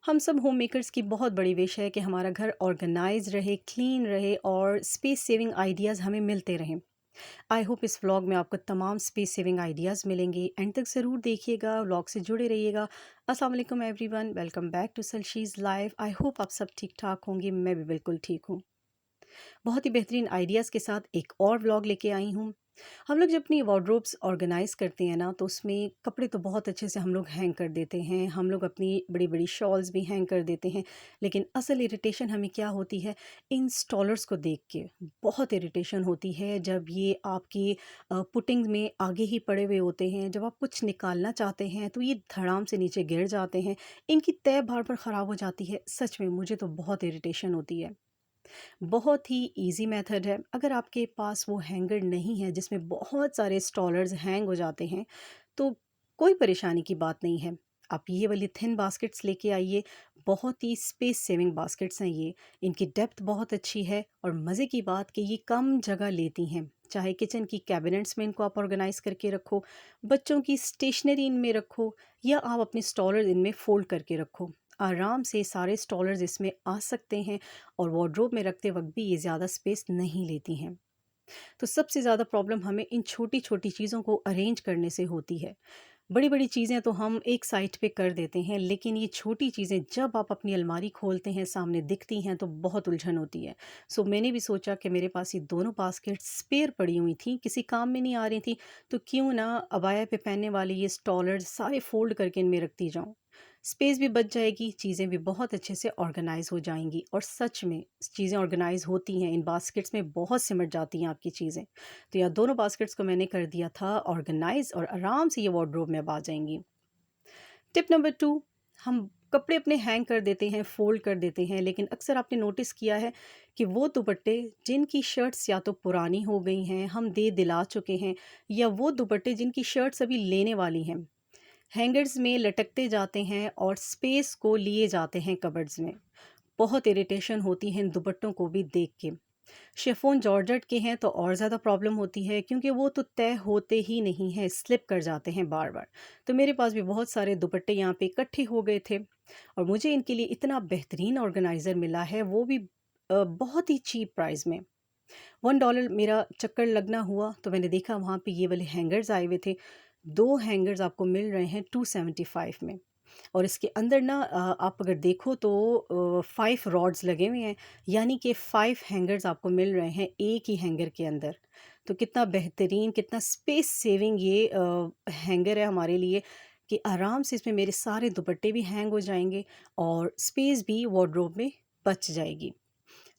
हम सब home makers की बहुत बड़ी विश है कि हमारा घर ऑर्गेनाइज रहे, क्लीन रहे और स्पेस सेविंग आइडियाज़ हमें मिलते रहें। आई होप इस व्लॉग में आपको तमाम स्पेस सेविंग आइडियाज़ मिलेंगे। एंड तक ज़रूर देखिएगा, व्लॉग से जुड़े रहिएगा। अस्सलाम वालेकुम everyone, welcome back to Salshi's life. I hope आप सब ठीक ठाक होंगे, मैं भी बिल्कुल ठीक हूँ। बहुत ही बेहतरीन आइडियाज़ के साथ एक और व्लॉग लेके आई हूँ। हम लोग जब अपनी वार्डरोब्स ऑर्गेनाइज़ करते हैं ना, तो उसमें कपड़े तो बहुत अच्छे से हम लोग हैंग कर देते हैं। हम लोग अपनी बड़ी-बड़ी शॉल्स भी हैंग कर देते हैं। लेकिन असल इरिटेशन हमें क्या होती है, इंस्टॉलर्स को देख के। बहुत इरिटेशन होती है जब ये आपकी पुटिंग में आगे ही पड़े हुए होते हैं। जब आप कुछ निकालना चाहते हैं, तो ये धड़ाम से नीचे गिर जाते हैं। इनकी तह बार-बार ख़राब हो जाती है। सच में मुझे तो बहुत इरिटेशन होती है। बहुत ही इजी मेथड है। अगर आपके पास वो हैंगर नहीं है जिसमें बहुत सारे स्टॉलर्स हैंग हो जाते हैं, तो कोई परेशानी की बात नहीं है। आप ये वाली थिन बास्केट्स लेके आइए। बहुत ही स्पेस सेविंग बास्केट्स हैं ये। इनकी डेप्थ बहुत अच्छी है और मज़े की बात कि ये कम जगह लेती हैं। चाहे किचन की कैबिनेट्स में इनको आप ऑर्गेनाइज़ करके रखो, बच्चों की स्टेशनरी इनमें रखो, या आप अपने स्टॉलर्स इनमें फ़ोल्ड करके रखो। आराम से सारे स्टॉलर्स इसमें आ सकते हैं और वार्डरोब में रखते वक्त भी ये ज़्यादा स्पेस नहीं लेती हैं। तो सबसे ज़्यादा प्रॉब्लम हमें इन छोटी-छोटी चीज़ों को अरेंज करने से होती है। बड़ी-बड़ी चीज़ें तो हम एक साइड पे कर देते हैं, लेकिन ये छोटी चीज़ें जब आप अपनी अलमारी खोलते हैं, सामने दिखती हैं, तो बहुत उलझन होती है। सो मैंने भी सोचा कि मेरे पास ये दोनों बास्केट्स स्पेयर पड़ी हुई थी, किसी काम में नहीं आ रही थी, तो क्यों ना अबाया पे पहनने वाले ये स्टॉलर्स सारे फ़ोल्ड करके इनमें रखती जाऊँ। स्पेस भी बच जाएगी, चीज़ें भी बहुत अच्छे से ऑर्गेनाइज़ हो जाएँगी और सच में चीज़ें ऑर्गेनाइज़ होती हैं, इन बास्केट्स में बहुत सिमट जाती हैं आपकी चीज़ें। तो यहाँ दोनों बास्केट्स को मैंने कर दिया था ऑर्गेनाइज़ और आराम से ये वार्डरोब में अब आ जाएँगी। टिप नंबर 2, हम कपड़े अपने हैंग कर देते हैं, फ़ोल्ड कर देते हैं, लेकिन अक्सर आपने नोटिस किया है कि वो दुपट्टे जिनकी शर्ट्स या तो पुरानी हो गई हैं, हम दे दिला चुके हैं, या वो दुपट्टे जिनकी शर्ट्स अभी लेने वाली हैं, हैंगर्स में लटकते जाते हैं और स्पेस को लिए जाते हैं कबर्ड्स में। बहुत इरिटेशन होती है इन दुपट्टों को भी देख के। शिफॉन जॉर्जेट के हैं तो और ज़्यादा प्रॉब्लम होती है, क्योंकि वो तो तय होते ही नहीं हैं, स्लिप कर जाते हैं बार बार। तो मेरे पास भी बहुत सारे दुपट्टे यहाँ पे इकट्ठे हो गए थे और मुझे इनके लिए इतना बेहतरीन ऑर्गेनाइज़र मिला है, वो भी बहुत ही चीप प्राइस में। $1 मेरा चक्कर लगना हुआ तो मैंने देखा वहाँ पे ये वाले हैंगर्स आए हुए थे। दो हैंगर्स आपको मिल रहे हैं 275 में। और इसके अंदर ना आप अगर देखो तो 5 रॉड्स लगे हुए हैं, यानी कि 5 हैंगर्स आपको मिल रहे हैं एक ही हैंगर के अंदर। तो कितना बेहतरीन, कितना स्पेस सेविंग ये हैंगर है हमारे लिए, कि आराम से इसमें मेरे सारे दुपट्टे भी हैंग हो जाएंगे और स्पेस भी वार्डरोब में बच जाएगी।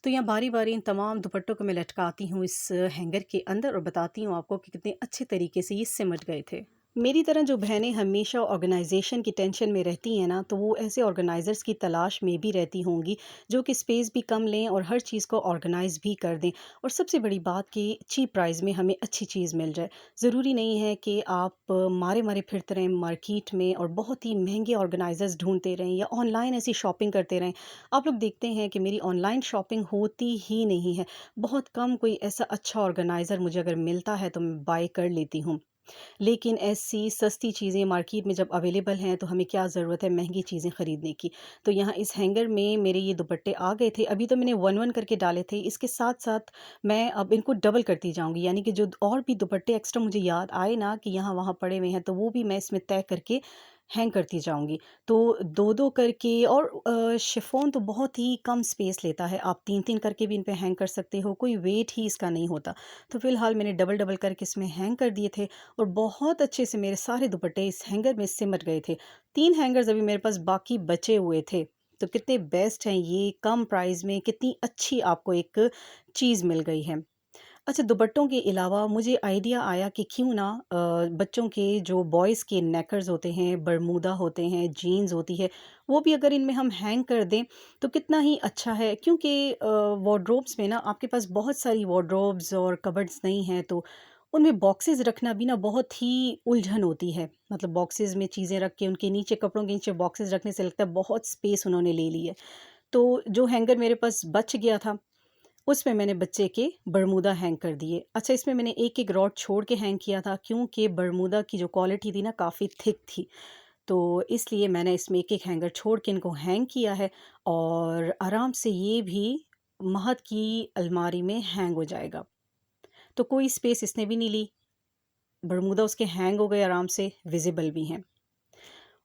तो यहाँ बारी-बारी इन तमाम दुपट्टों को मैं लटकाती हूँ इस हैंगर के अंदर और बताती हूँ आपको कि कितने अच्छे तरीके से ये सिमट गए थे। मेरी तरह जो बहनें हमेशा ऑर्गेनाइज़ेशन की टेंशन में रहती हैं ना, तो वो ऐसे ऑर्गेनाइज़र्स की तलाश में भी रहती होंगी, जो कि स्पेस भी कम लें और हर चीज़ को ऑर्गेनाइज़ भी कर दें। और सबसे बड़ी बात कि चीप प्राइस में हमें अच्छी चीज़ मिल जाए। ज़रूरी नहीं है कि आप मारे-मारे फिरते रहें मार्केट में और बहुत ही महँगे ऑर्गेनाइज़र्स ढूँढते रहें या ऑनलाइन ऐसी शॉपिंग करते रहें। आप लोग देखते हैं कि मेरी ऑनलाइन शॉपिंग होती ही नहीं है। बहुत कम कोई ऐसा अच्छा ऑर्गेनाइज़र मुझे अगर मिलता है तो मैं बाय कर लेती हूँ। लेकिन ऐसी सस्ती चीज़ें मार्केट में जब अवेलेबल हैं, तो हमें क्या ज़रूरत है महँगी चीज़ें ख़रीदने की। तो यहाँ इस हैंगर में मेरे ये दुपट्टे आ गए थे। अभी तो मैंने 1-1 करके डाले थे। इसके साथ-साथ मैं अब इनको डबल करती जाऊँगी, यानी कि जो और भी दुपट्टे एक्स्ट्रा मुझे याद आए ना कि यहाँ-वहाँ पड़े हुए हैं, तो वो भी मैं इसमें तय करके हैंग करती जाऊँगी। तो 2-2 करके, और शिफ़ॉन तो बहुत ही कम स्पेस लेता है। आप 3-3 करके भी इन पे हैंग कर सकते हो, कोई वेट ही इसका नहीं होता। तो फ़िलहाल मैंने डबल-डबल करके इसमें हैंग कर दिए थे और बहुत अच्छे से मेरे सारे दुपट्टे इस हैंगर में सिमट गए थे। 3 हैंगर्स अभी मेरे पास बाकी बचे हुए थे। तो कितने बेस्ट हैं ये, कम प्राइस में कितनी अच्छी आपको एक चीज़ मिल गई है। अच्छा, दुपट्टों के अलावा मुझे आइडिया आया कि क्यों ना बच्चों के जो बॉयज़ के नेकर्स होते हैं, बरमूडा होते हैं, जीन्स होती है, वो भी अगर इनमें हम हैंग कर दें तो कितना ही अच्छा है। क्योंकि वार्डरोब्स में ना आपके पास बहुत सारी वार्डरोब्स और कबर्ड्स नहीं हैं, तो उनमें बॉक्सेस रखना भी ना बहुत ही उलझन होती है। मतलब बॉक्सेस में चीज़ें रख के उनके नीचे, कपड़ों के नीचे बॉक्सेस रखने से लगता है बहुत स्पेस उन्होंने ले ली है। तो जो हैंगर मेरे पास बच गया था, उसमें मैंने बच्चे के बरमूडा हैंग कर दिए। अच्छा, इसमें मैंने एक-एक रॉड छोड़ के हैंग किया था, क्योंकि बरमूडा की जो क्वालिटी थी ना काफ़ी थिक थी। तो इसलिए मैंने इसमें एक-एक हैंगर छोड़ के इनको हैंग किया है और आराम से ये भी महत की अलमारी में हैंग हो जाएगा। तो कोई स्पेस इसने भी नहीं ली, बरमूदा उसके हैंग हो गए आराम से, विज़िबल भी हैं।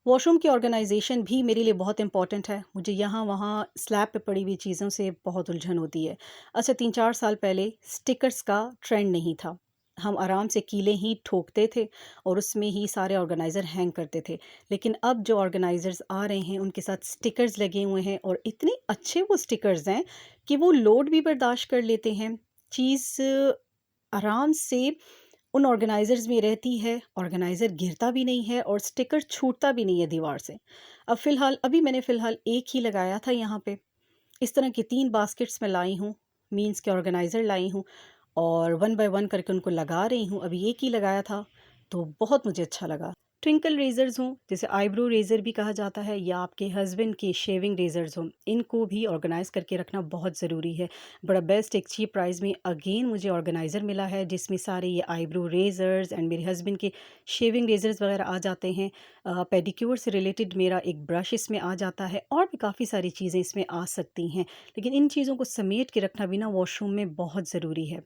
वॉशरूम की ऑर्गेनाइज़ेशन भी मेरे लिए बहुत इम्पॉर्टेंट है। मुझे यहाँ-वहाँ स्लैब पे पड़ी हुई चीज़ों से बहुत उलझन होती है। अच्छा 3-4 साल पहले स्टिकर्स का ट्रेंड नहीं था। हम आराम से कीलें ही ठोकते थे और उसमें ही सारे ऑर्गेनाइज़र हैंग करते थे। लेकिन अब जो ऑर्गेनाइज़र्स आ रहे हैं उनके साथ स्टिकर्स लगे हुए हैं और इतने अच्छे वो स्टिकर्स हैं कि वो लोड भी बर्दाश्त कर लेते हैं। चीज़ आराम से उन ऑर्गेनाइज़र्स में रहती है, ऑर्गेनाइज़र गिरता भी नहीं है और स्टिकर छूटता भी नहीं है दीवार से। अब अभी मैंने फ़िलहाल एक ही लगाया था यहाँ पे। इस तरह की 3 बास्केट्स मैं लाई हूँ, मीन्स के ऑर्गेनाइज़र लाई हूँ और वन बाय वन करके उनको लगा रही हूँ। अभी एक ही लगाया था, तो बहुत मुझे अच्छा लगा। ट्विंकल रेज़र्स हों, जिसे आईब्रो रेज़र भी कहा जाता है या आपके हस्बैंड के शेविंग रेज़र्स हों, इनको भी ऑर्गेनाइज़ करके रखना बहुत ज़रूरी है। बड़ा बेस्ट एक चीप प्राइस में अगेन मुझे ऑर्गेनाइज़र मिला है, जिसमें सारे ये आईब्रो रेज़र्स एंड मेरे हस्बैंड के शेविंग रेज़र्स वगैरह आ जाते हैं। पेडिक्योर से रिलेटेड मेरा एक ब्रश इसमें आ जाता है और भी काफ़ी सारी चीज़ें इसमें आ सकती हैं। लेकिन इन चीज़ों को समेट के रखना भी ना वॉशरूम में बहुत ज़रूरी है।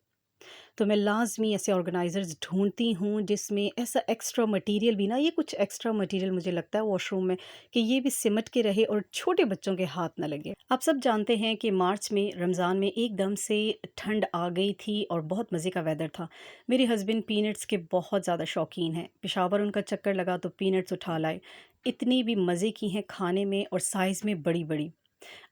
तो मैं लाज़मी ऐसे ऑर्गेनाइज़र्स ढूँढती हूँ जिसमें ऐसा एक्स्ट्रा मटीरियल भी ना, ये कुछ एक्स्ट्रा मटीरियल मुझे लगता है वॉशरूम में कि ये भी सिमट के रहे और छोटे बच्चों के हाथ ना लगे। आप सब जानते हैं कि मार्च में रमज़ान में एकदम से ठंड आ गई थी और बहुत मज़े का वेदर था। मेरे हस्बैंड पीनट्स के बहुत ज़्यादा शौकीन हैं। पेशावर उनका चक्कर लगा तो पीनट्स उठा लाए। इतनी भी मज़े की हैं खाने में और साइज़ में बड़ी-बड़ी।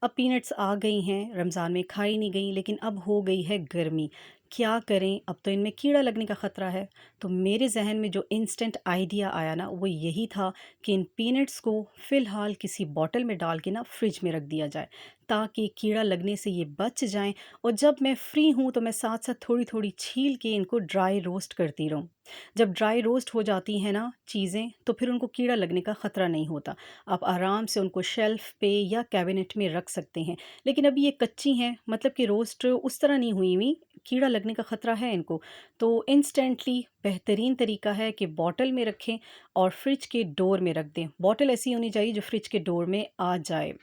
अब पीनट्स आ गई हैं, रमज़ान में खाई नहीं गई, लेकिन अब हो गई है गर्मी। क्या करें? अब तो इनमें कीड़ा लगने का ख़तरा है। तो मेरे ज़हन में जो इंस्टेंट आइडिया आया ना, वो यही था कि इन पीनट्स को फ़िलहाल किसी बॉटल में डाल के ना फ्रिज में रख दिया जाए, ताकि कीड़ा लगने से ये बच जाएँ और जब मैं फ्री हूँ, तो मैं साथ-साथ थोड़ी-थोड़ी छील के इनको ड्राई रोस्ट करती रहूँ। जब ड्राई रोस्ट हो जाती हैं ना चीज़ें, तो फिर उनको कीड़ा लगने का ख़तरा नहीं होता। आप आराम से उनको शेल्फ़ पे या कैबिनेट में रख सकते हैं। लेकिन अभी ये कच्ची हैं, मतलब कि रोस्ट उस तरह नहीं हुई हुई, कीड़ा लगने का ख़तरा है इनको। तो इंस्टेंटली बेहतरीन तरीका है कि बॉटल में रखें और फ्रिज के डोर में रख दें। बॉटल ऐसी होनी चाहिए जो फ्रिज के डोर में आ जाए।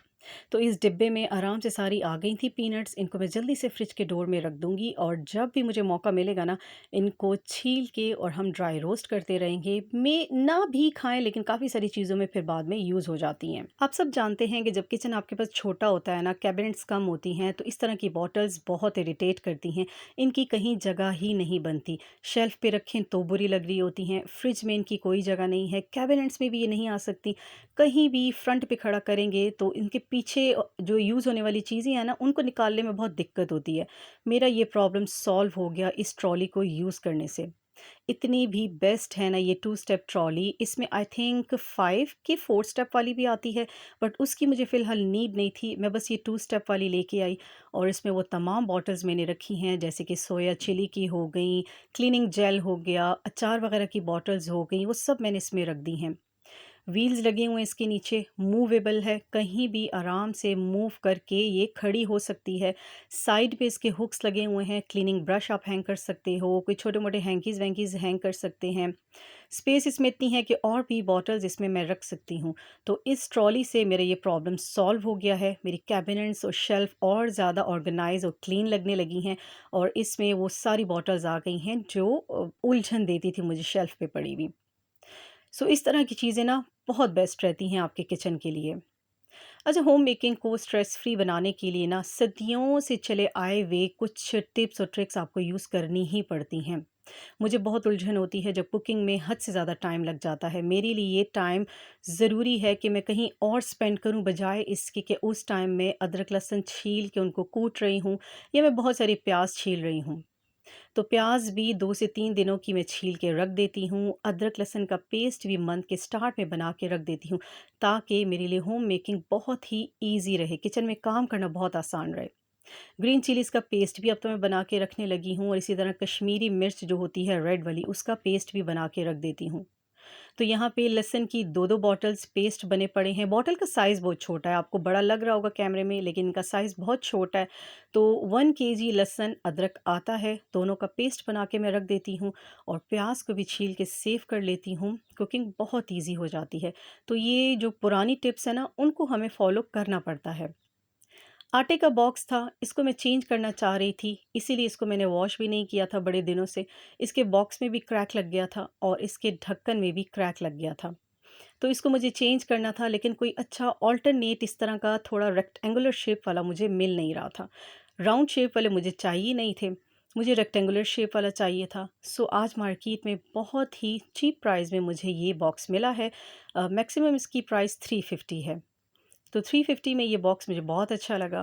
तो इस डिब्बे में आराम से सारी आ गई थी पीनट्स, इनको मैं जल्दी से फ्रिज के डोर में रख दूँगी और जब भी मुझे मौका मिलेगा ना, इनको छील के और हम ड्राई रोस्ट करते रहेंगे। में ना भी खाएँ, लेकिन काफ़ी सारी चीज़ों में फिर बाद में यूज़ हो जाती हैं। आप सब जानते हैं कि जब किचन आपके पास छोटा होता है ना, कैबिनेट्स कम होती हैं, तो इस तरह की बॉटल्स बहुत इरिटेट करती हैं। इनकी कहीं जगह ही नहीं बनती। शेल्फ़ पे रखें तो बुरी लग रही होती हैं, फ्रिज में इनकी कोई जगह नहीं है, कैबिनेट्स में भी ये नहीं आ सकती। कहीं भी फ्रंट पे खड़ा करेंगे तो इनके पीछे जो यूज़ होने वाली चीज़ें हैं ना, उनको निकालने में बहुत दिक्कत होती है। मेरा ये प्रॉब्लम सॉल्व हो गया इस ट्रॉली को यूज़ करने से। इतनी भी बेस्ट है ना ये 2 स्टेप ट्रॉली, इसमें आई थिंक 5 की 4 स्टेप वाली भी आती है, बट उसकी मुझे फ़िलहाल नीड नहीं थी। मैं बस ये 2 स्टेप वाली लेके आई और इसमें वो तमाम बॉटल्स मैंने रखी हैं, जैसे कि सोया चिली की हो गई, क्लीनिंग जेल हो गया, अचार वगैरह की बॉटल्स हो गई, वो सब मैंने इसमें रख दी हैं। व्हील्स लगे हुए हैं इसके नीचे, मूवेबल है, कहीं भी आराम से मूव करके ये खड़ी हो सकती है। साइड पे इसके हुक्स लगे हुए हैं, क्लीनिंग ब्रश आप हैंग कर सकते हो, कोई छोटे-मोटे हैंकीज़-वैंकीज़ हैंग कर सकते हैं। स्पेस इसमें इतनी है कि और भी बॉटल्स इसमें मैं रख सकती हूँ। तो इस ट्रॉली से मेरा ये प्रॉब्लम सॉल्व हो गया है। मेरी कैबिनेट्स और शेल्फ़ और ज़्यादा ऑर्गनाइज़ और क्लीन लगने लगी हैं और इसमें वो सारी बॉटल्स आ गई हैं जो उलझन देती थी मुझे शेल्फ़ पे पड़ी हुई। सो इस तरह की चीज़ें ना बहुत बेस्ट रहती हैं आपके किचन के लिए। अच्छा, होम मेकिंग को स्ट्रेस फ्री बनाने के लिए ना सदियों से चले आए हुए कुछ टिप्स और ट्रिक्स आपको यूज़ करनी ही पड़ती हैं। मुझे बहुत उलझन होती है जब कुकिंग में हद से ज़्यादा टाइम लग जाता है। मेरे लिए ये टाइम ज़रूरी है कि मैं कहीं और स्पेंड करूं, बजाय इसके कि उस टाइम में अदरक लहसुन छील के उनको कूट रही हूँ या मैं बहुत सारी प्याज छील रही हूँ। तो प्याज भी 2 से 3 दिनों की मैं छील के रख देती हूँ। अदरक लहसुन का पेस्ट भी मंथ के स्टार्ट में बना के रख देती हूँ, ताकि मेरे लिए होम मेकिंग बहुत ही ईज़ी रहे, किचन में काम करना बहुत आसान रहे। ग्रीन चिलीज़ का पेस्ट भी अब तो मैं बना के रखने लगी हूँ और इसी तरह कश्मीरी मिर्च जो होती है रेड वाली, उसका पेस्ट भी बना के रख देती हूँ। तो यहाँ पे लहसुन की 2-2 बॉटल्स पेस्ट बने पड़े हैं। बॉटल का साइज़ बहुत छोटा है, आपको बड़ा लग रहा होगा कैमरे में, लेकिन इनका साइज़ बहुत छोटा है। तो 1 केजी लहसुन, अदरक आता है, दोनों का पेस्ट बना के मैं रख देती हूँ और प्याज़ को भी छील के सेव कर लेती हूँ। कुकिंग बहुत ईज़ी हो जाती है। तो ये जो पुरानी टिप्स हैं ना, उनको हमें फ़ॉलो करना पड़ता है। आटे का बॉक्स था, इसको मैं चेंज करना चाह रही थी, इसीलिए इसको मैंने वॉश भी नहीं किया था बड़े दिनों से। इसके बॉक्स में भी क्रैक लग गया था और इसके ढक्कन में भी क्रैक लग गया था। तो इसको मुझे चेंज करना था, लेकिन कोई अच्छा ऑल्टरनेट इस तरह का थोड़ा रेक्टेंगुलर शेप वाला मुझे मिल नहीं रहा था। राउंड शेप वाले मुझे चाहिए नहीं थे, मुझे रेक्टेंगुलर शेप वाला चाहिए था। सो आज मार्केट में बहुत ही चीप प्राइस में मुझे ये बॉक्स मिला है। मैक्सिमम इसकी प्राइस 350 है। तो 350 में ये बॉक्स मुझे बहुत अच्छा लगा।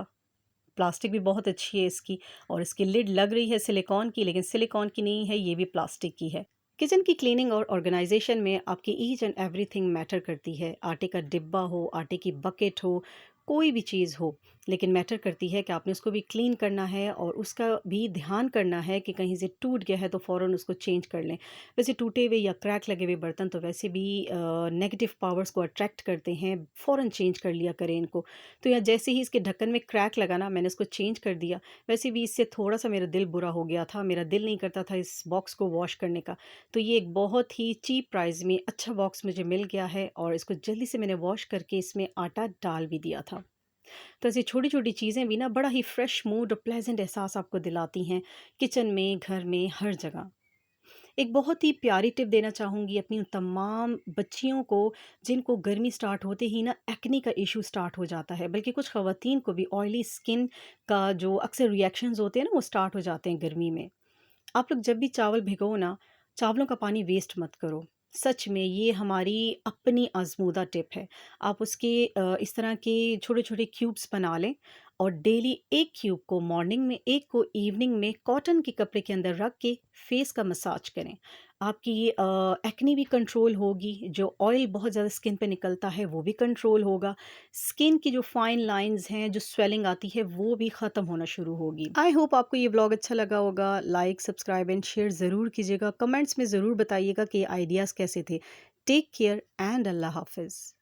प्लास्टिक भी बहुत अच्छी है इसकी और इसकी लिड लग रही है सिलिकॉन की, लेकिन सिलिकॉन की नहीं है, ये भी प्लास्टिक की है। किचन की क्लीनिंग और ऑर्गेनाइजेशन में आपकी ईच एंड एवरीथिंग मैटर करती है। आटे का डिब्बा हो, आटे की बकेट हो, कोई भी चीज़ हो, लेकिन मैटर करती है कि आपने उसको भी क्लीन करना है और उसका भी ध्यान करना है कि कहीं से टूट गया है तो फ़ौरन उसको चेंज कर लें। वैसे टूटे हुए या क्रैक लगे हुए बर्तन तो वैसे भी नेगेटिव पावर्स को अट्रैक्ट करते हैं, फ़ौरन चेंज कर लिया करें इनको। तो यहाँ जैसे ही इसके ढक्कन में क्रैक लगा ना, मैंने इसको चेंज कर दिया। वैसे भी इससे थोड़ा-सा मेरा दिल बुरा हो गया था, मेरा दिल नहीं करता था इस बॉक्स को वॉश करने का। तो ये एक बहुत ही चीप प्राइस में अच्छा बॉक्स मुझे मिल गया है और इसको जल्दी से मैंने वॉश करके इसमें आटा डाल भी दिया था। तो ऐसी छोटी-छोटी चीज़ें भी ना बड़ा ही फ्रेश मूड और प्लेज़ेंट एहसास आपको दिलाती हैं, किचन में, घर में, हर जगह। एक बहुत ही प्यारी टिप देना चाहूँगी अपनी उन तमाम बच्चियों को जिनको गर्मी स्टार्ट होते ही ना एक्ने का इशू स्टार्ट हो जाता है, बल्कि कुछ ख़वातीन को भी ऑयली स्किन का जो अक्सर रिएक्शंस होते हैं ना, वो स्टार्ट हो जाते हैं गर्मी में। आप लोग जब भी चावल भिगो ना, चावलों का पानी वेस्ट मत करो। सच में ये हमारी अपनी आज़मूदा टिप है। आप उसके इस तरह के छोटे-छोटे क्यूब्स बना लें और डेली 1 क्यूब को मॉर्निंग में, 1 को इवनिंग में कॉटन के कपड़े के अंदर रख के फेस का मसाज करें। आपकी एक्ने भी कंट्रोल होगी, जो ऑयल बहुत ज़्यादा स्किन पे निकलता है वो भी कंट्रोल होगा। स्किन की जो फाइन लाइन्स हैं, जो स्वेलिंग आती है वो भी ख़त्म होना शुरू होगी। आई होप आपको ये व्लॉग अच्छा लगा होगा। लाइक, सब्सक्राइब एंड शेयर ज़रूर कीजिएगा। कमेंट्स में ज़रूर बताइएगा कि ये आइडियाज़ कैसे थे। टेक केयर एंड अल्लाह हाफ़िज़।